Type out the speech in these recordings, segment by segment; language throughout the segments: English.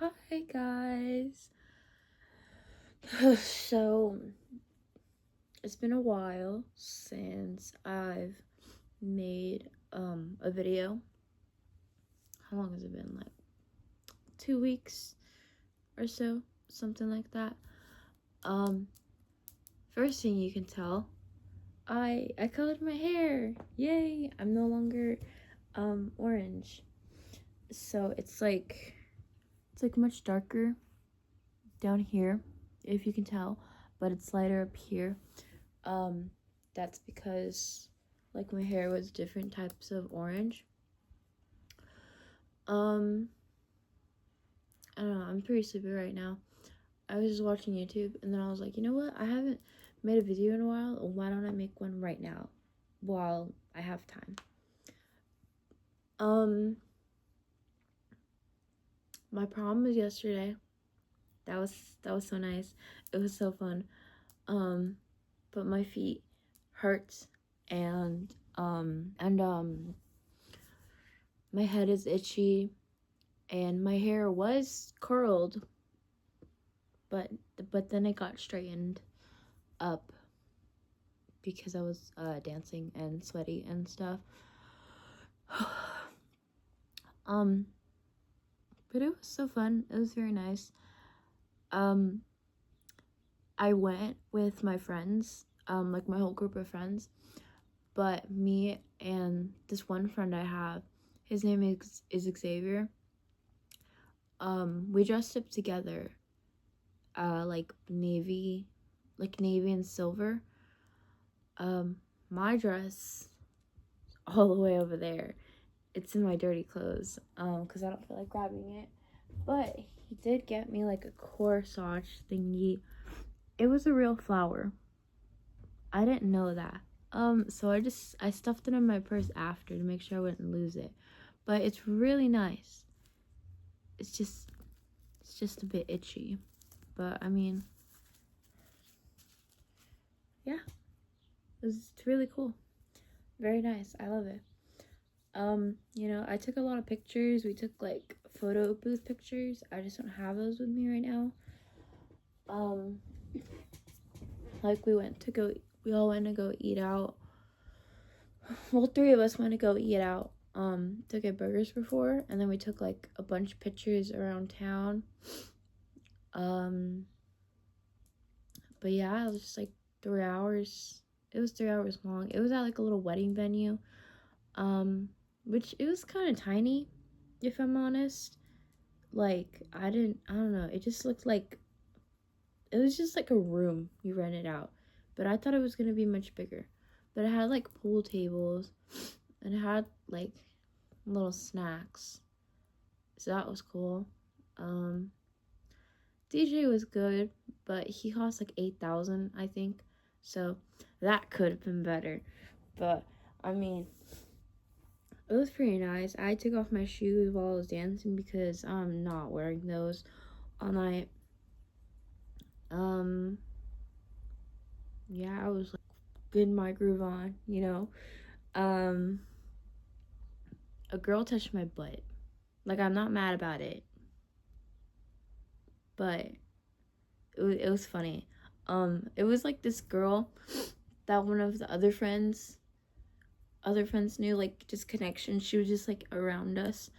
Hi guys. So it's been a while since I've made a video. How long has it been? Like 2 weeks or so, something like that. First thing you can tell, I colored my hair. Yay! I'm no longer orange. So it's like much darker down here, if you can tell, but it's lighter up here. That's because like my hair was different types of orange. I don't know, I'm pretty sleepy right now. I was just watching YouTube and then I was like, you know what? I haven't made a video in a while. Why don't I make one right now while I have time? My prom was yesterday. That was so nice. It was so fun. But my feet hurt and my head is itchy and my hair was curled, but then it got straightened up because I was dancing and sweaty and stuff. But it was so fun. It was very nice. I went with my friends, like my whole group of friends, but me and this one friend I have, his name is Xavier. We dressed up together, like navy and silver. My dress all the way over there. It's in my dirty clothes, because I don't feel like grabbing it. But he did get me like a corsage thingy. It was a real flower. I didn't know that. So I stuffed it in my purse after to make sure I wouldn't lose it. But it's really nice. It's just a bit itchy. But I mean, yeah. It's really cool. Very nice. I love it. I took a lot of pictures. We took like photo booth pictures. I just don't have those with me right now. Like we all went to go eat out. Well, 3 of us went to go eat out to get burgers before, and then we took like a bunch of pictures around town. But yeah, it was just like 3 hours. It was 3 hours long. It was at like a little wedding venue, which it was kind of tiny, if I'm honest. Like I don't know, it just looked like it was just like a room you rented out, but I thought it was gonna be much bigger. But it had like pool tables and it had like little snacks, so that was cool. DJ was good, but he cost like 8,000, I think, so that could have been better. But I mean, it was pretty nice. I took off my shoes while I was dancing because I'm not wearing those all night. Yeah, I was like getting my groove on, A girl touched my butt. Like, I'm not mad about it, but it was funny. It was like this girl that one of the other friends knew, like just connection. She was just like around us,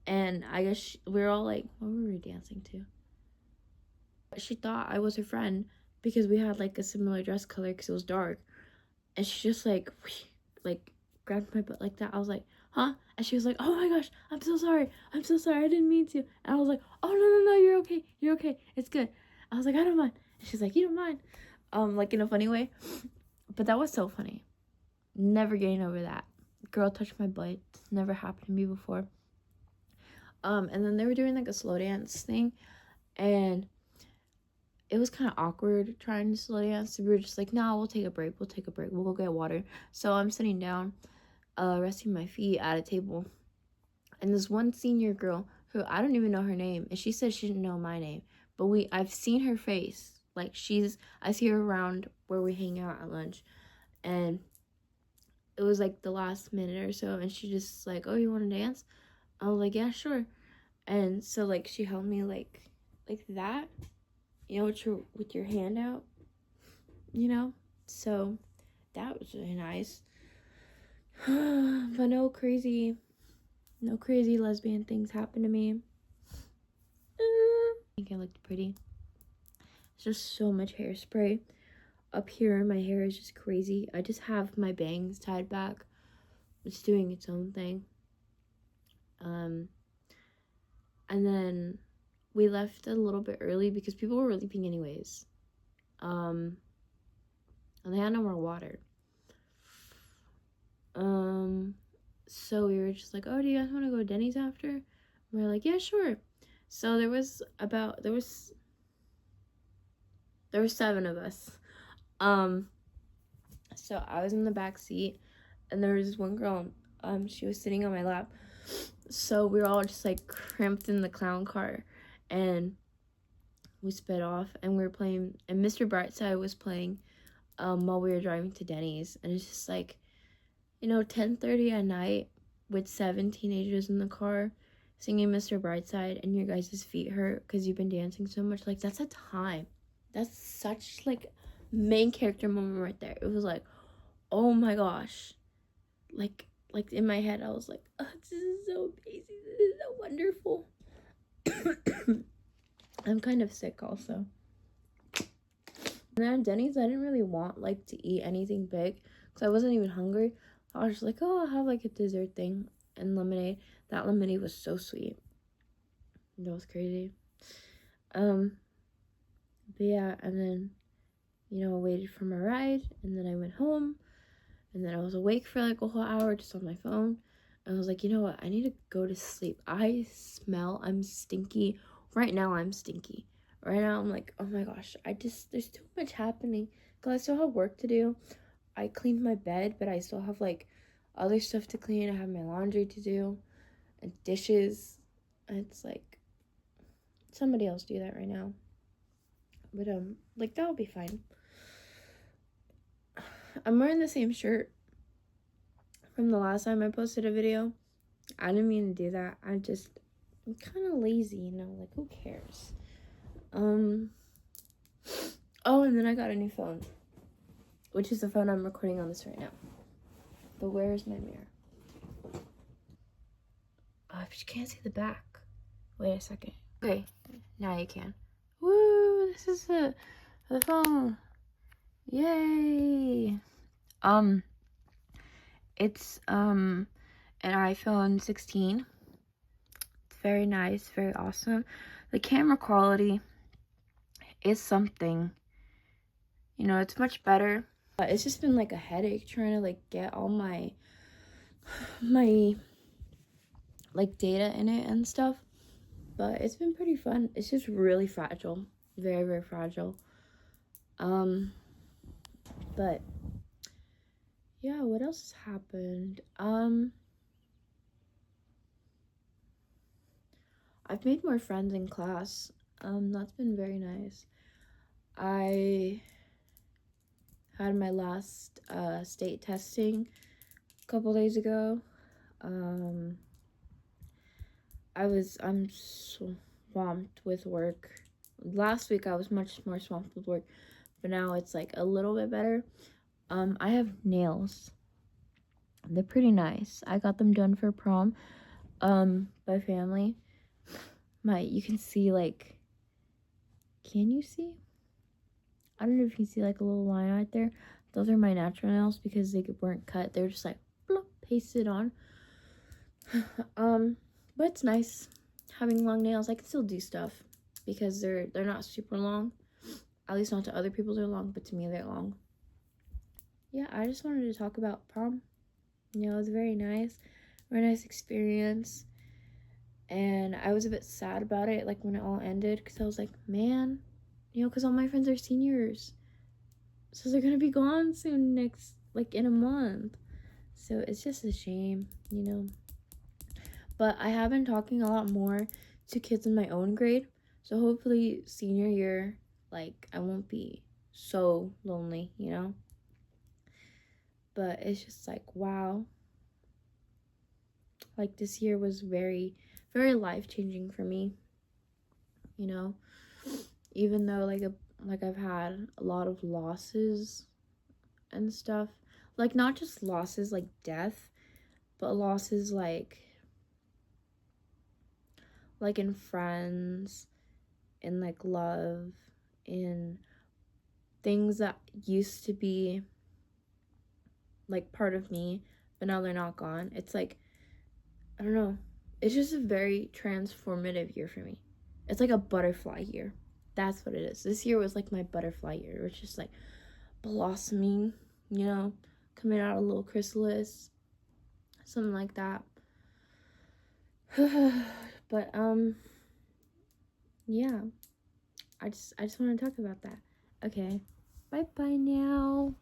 and I guess we were all like, what were we dancing to? She thought I was her friend because we had like a similar dress color because it was dark, and she just like grabbed my butt like that. I was like, huh? And she was like, oh my gosh, I'm so sorry, I didn't mean to. And I was like, oh no, you're okay, it's good. I was like, I don't mind. And she's like, you don't mind, like in a funny way. But that was so funny. Never getting over that. Girl touched my butt. It's never happened to me before. And then they were doing like a slow dance thing, and it was kind of awkward trying to slow dance. So we were just like, nah, we'll take a break, we'll go get water. So I'm sitting down, resting my feet at a table, and this one senior girl who I don't even know her name, and she said she didn't know my name, but I've seen her face. Like I see her around where we hang out at lunch, and it was like the last minute or so, and she just like, oh, you want to dance? I was like, yeah, sure. And so like she held me like that, you know, with your hand out, you know. So that was really nice. But no crazy lesbian things happened to me. I think I looked pretty. There's just so much hairspray up here. My hair is just crazy. I just have my bangs tied back. It's doing its own thing. And then we left a little bit early because people were leaving anyways. And they had no more water. So we were just like, oh, do you guys want to go to Denny's after? And we were like, yeah, sure. So there was 7 of us. So I was in the back seat, and there was this one girl, she was sitting on my lap. So we were all just like cramped in the clown car, and we sped off, and we were playing, and Mr. Brightside was playing while we were driving to Denny's. And it's just like, you know, 10:30 at night with 7 teenagers in the car singing Mr. Brightside, and your guys' feet hurt because you've been dancing so much. Like, that's a time. That's such like main character moment right there. It was like, oh my gosh. Like in my head I was like, oh, this is so amazing. This is so wonderful. I'm kind of sick also. And then at Denny's, I didn't really want like to eat anything big because I wasn't even hungry. I was just like, oh, I'll have like a dessert thing and lemonade. That lemonade was so sweet. That was crazy. But yeah, and then, you know, I waited for my ride, and then I went home, and then I was awake for like a whole hour just on my phone. And I was like, you know what? I need to go to sleep. I'm stinky. Right now, I'm stinky. Right now, I'm like, oh my gosh, there's too much happening. Because I still have work to do. I cleaned my bed, but I still have like other stuff to clean. I have my laundry to do and dishes. And it's like, somebody else do that right now. But like that'll be fine. I'm wearing the same shirt from the last time I posted a video. I didn't mean to do that. I'm kind of lazy, you know, like who cares? Oh, and then I got a new phone, which is the phone I'm recording on this right now. But where is my mirror? Oh, but you can't see the back. Wait a second. Okay, now you can. Woo, this is the phone. Yay. It's an iPhone 16. It's very nice, very awesome. The camera quality is something. You know, it's much better. It's just been like a headache trying to like get all my like data in it and stuff. But it's been pretty fun. It's just really fragile. Very, very fragile. But yeah, what else has happened? I've made more friends in class. That's been very nice. I had my last state testing a couple days ago. I'm swamped with work. Last week I was much more swamped with work, but now it's like a little bit better. I have nails. They're pretty nice. I got them done for prom by family. You can see like, can you see? I don't know if you see like a little line right there. Those are my natural nails because they weren't cut. They're just like bloop, pasted on. But it's nice having long nails. I can still do stuff because they're not super long. At least not to other people they're long, but to me they're long. Yeah, I just wanted to talk about prom. You know, it was very nice experience. And I was a bit sad about it, like when it all ended, because I was like, man, you know, because all my friends are seniors, so they're gonna be gone soon, in a month. So it's just a shame, you know. But I have been talking a lot more to kids in my own grade, so hopefully senior year, like, I won't be so lonely, you know. But it's just like, wow, like this year was very, very life-changing for me, you know, even though like I've had a lot of losses and stuff, like not just losses like death, but losses like in friends, in like love, in things that used to be like part of me, but now they're not gone. It's like, I don't know, it's just a very transformative year for me. It's like a butterfly year. That's what it is. This year was like my butterfly year. It was just like blossoming, you know, coming out a little chrysalis, something like that. But yeah, I just want to talk about that. Okay, bye bye now.